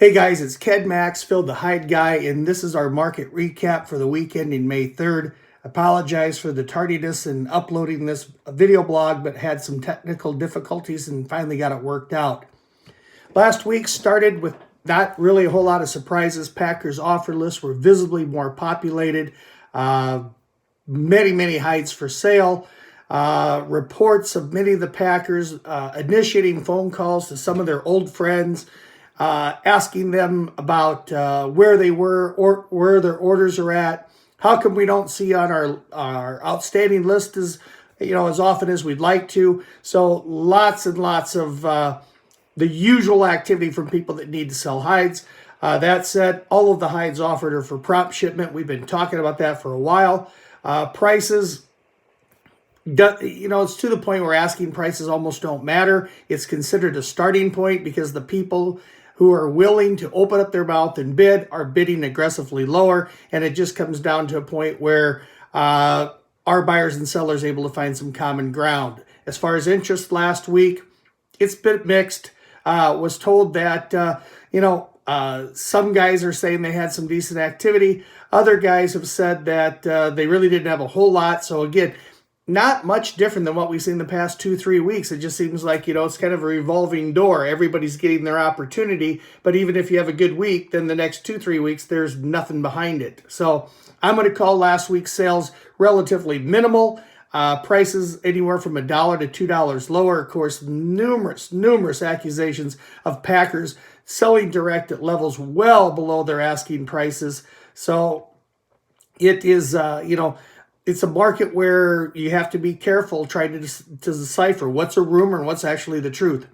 Hey guys, it's Ken Maxfield, the Hide Guy, and this is our market recap for the week ending May 3rd. Apologize for the tardiness in uploading this video blog, but had some technical difficulties and finally got it worked out. Last week started with not really a whole lot of surprises. Packers offer lists were visibly more populated. Many hides for sale. Reports of many of the Packers initiating phone calls to some of their old friends, asking them about where they were or where their orders are at. How come we don't see on our outstanding list as often as we'd like to? So lots and lots of the usual activity from people that need to sell hides. That said, all of the hides offered are for prompt shipment. We've been talking about that for a while. Prices, it's to the point where asking prices almost don't matter. It's considered a starting point because the people who are willing to open up their mouth and bid are bidding aggressively lower, and it just comes down to a point where our buyers and sellers are able to find some common ground. As far as interest last week, it's a bit mixed. Was told that some guys are saying they had some decent activity. Other guys have said that they really didn't have a whole lot. So again, not much different than what we've seen the past 2-3 weeks. It just seems like, it's kind of a revolving door. Everybody's getting their opportunity. But even if you have a good week, then the next 2-3 weeks, there's nothing behind it. So I'm going to call last week's sales relatively minimal. Prices anywhere from $1 to $2 lower. Of course, numerous accusations of Packers selling direct at levels well below their asking prices. So it is, it's a market where you have to be careful trying to decipher what's a rumor and what's actually the truth.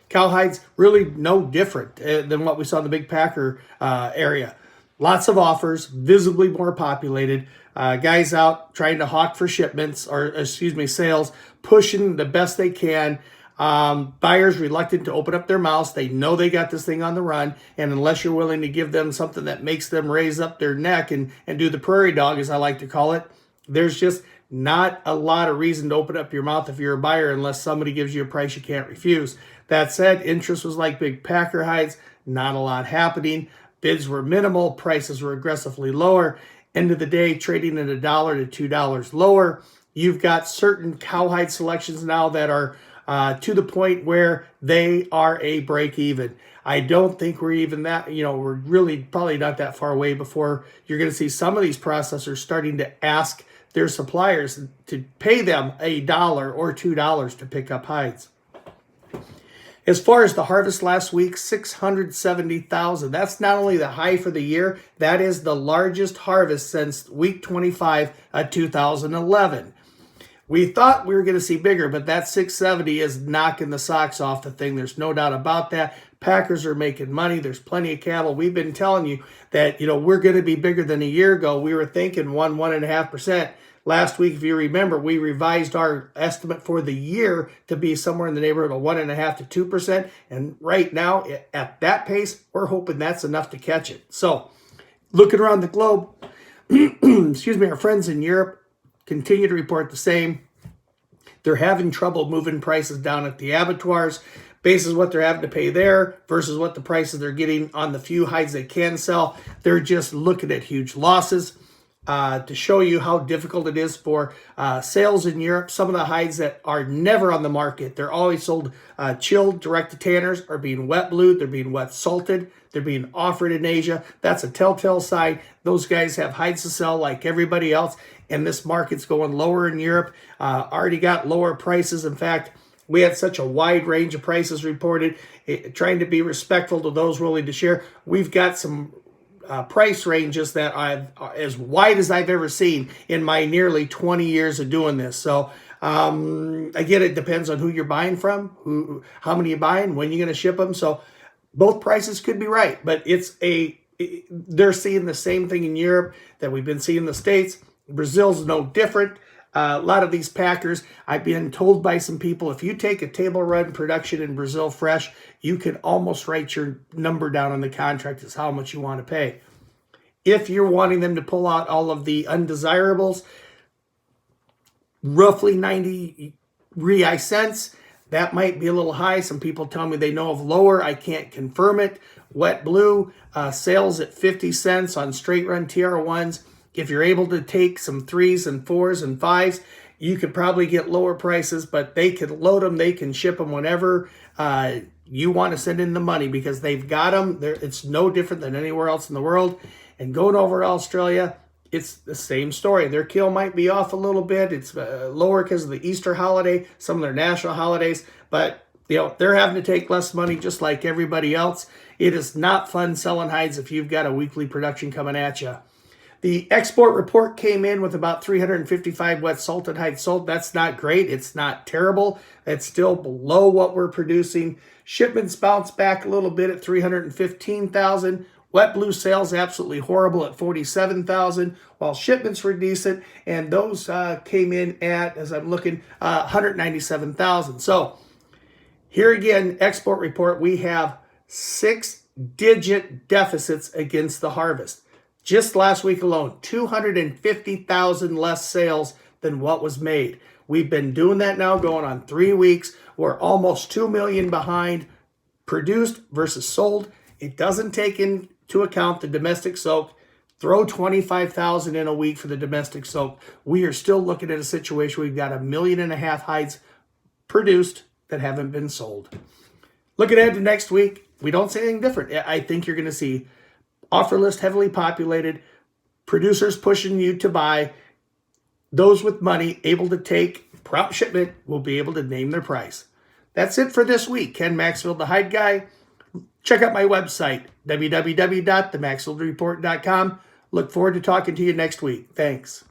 Cowhide's really no different than what we saw in the big Packer area. Lots of offers, visibly more populated. Guys out trying to hawk for shipments, sales, pushing the best they can. Buyers reluctant to open up their mouths. They know they got this thing on the run, and unless you're willing to give them something that makes them raise up their neck and do the prairie dog, as I like to call it, there's just not a lot of reason to open up your mouth if you're a buyer unless somebody gives you a price you can't refuse. That said, interest was like big Packer hides, not a lot happening. Bids were minimal, prices were aggressively lower. End of the day, trading at $1 to $2 lower. You've got certain cowhide selections now that are to the point where they are a break even. I don't think we're even that, we're really probably not that far away before you're going to see some of these processors starting to ask their suppliers to pay them $1 or $2 to pick up hides. As far as the harvest last week, 670,000. That's not only the high for the year, that is the largest harvest since week 25 of 2011. We thought we were going to see bigger, but that 670 is knocking the socks off the thing. There's no doubt about that. Packers are making money. There's plenty of cattle. We've been telling you that, we're going to be bigger than a year ago. We were thinking 1.5%. Last week, if you remember, we revised our estimate for the year to be somewhere in the neighborhood of 1.5% to 2%. And right now, at that pace, we're hoping that's enough to catch it. So, looking around the globe, our friends in Europe continue to report the same. They're having trouble moving prices down at the abattoirs. Basis what they're having to pay there versus what the prices they're getting on the few hides they can sell. They're just looking at huge losses. To show you how difficult it is for sales in Europe, some of the hides that are never on the market, they're always sold chilled direct to tanners, are being wet blued, they're being wet salted, they're being offered in Asia. That's a telltale sign. Those guys have hides to sell like everybody else, and this market's going lower in Europe. Already got lower prices. In fact, we had such a wide range of prices reported, trying to be respectful to those willing to share. We've got some price ranges that I've as wide as I've ever seen in my nearly 20 years of doing this. So again, it depends on who you're buying from, how many you're buying, when you're going to ship them. So both prices could be right, but they're seeing the same thing in Europe that we've been seeing in the States. Brazil's no different. A lot of these Packers, I've been told by some people, if you take a table run production in Brazil fresh, you can almost write your number down on the contract as how much you want to pay. If you're wanting them to pull out all of the undesirables, roughly 90 cents, That might be a little high. Some people tell me they know of lower. I can't confirm it. Wet blue sales at 50 cents on straight run TR1s. If you're able to take some 3s and 4s and 5s, you could probably get lower prices, but they could load them. They can ship them whenever you want to send in the money because they've got them. It's no different than anywhere else in the world. And going over to Australia, it's the same story. Their kill might be off a little bit. It's lower because of the Easter holiday, some of their national holidays, but they're having to take less money just like everybody else. It is not fun selling hides if you've got a weekly production coming at you. The export report came in with about 355 wet salted hides sold. That's not great. It's not terrible. It's still below what we're producing. Shipments bounced back a little bit at 315,000. Wet blue sales absolutely horrible at 47,000, while shipments were decent, and those came in at, as I'm looking, 197,000. So here again, export report, we have 6-digit deficits against the harvest. Just last week alone, 250,000 less sales than what was made. We've been doing that now going on 3 weeks. We're almost 2 million behind produced versus sold. It doesn't take into account the domestic soak. Throw 25,000 in a week for the domestic soak. We are still looking at a situation where we've got 1.5 million hides produced that haven't been sold. Looking ahead to next week, we don't see anything different. I think you're going to see offer list heavily populated, producers pushing you to buy. Those with money able to take prompt shipment will be able to name their price. That's it for this week. Ken Maxfield, the Hide Guy. Check out my website, www.themaxfieldreport.com. Look forward to talking to you next week. Thanks.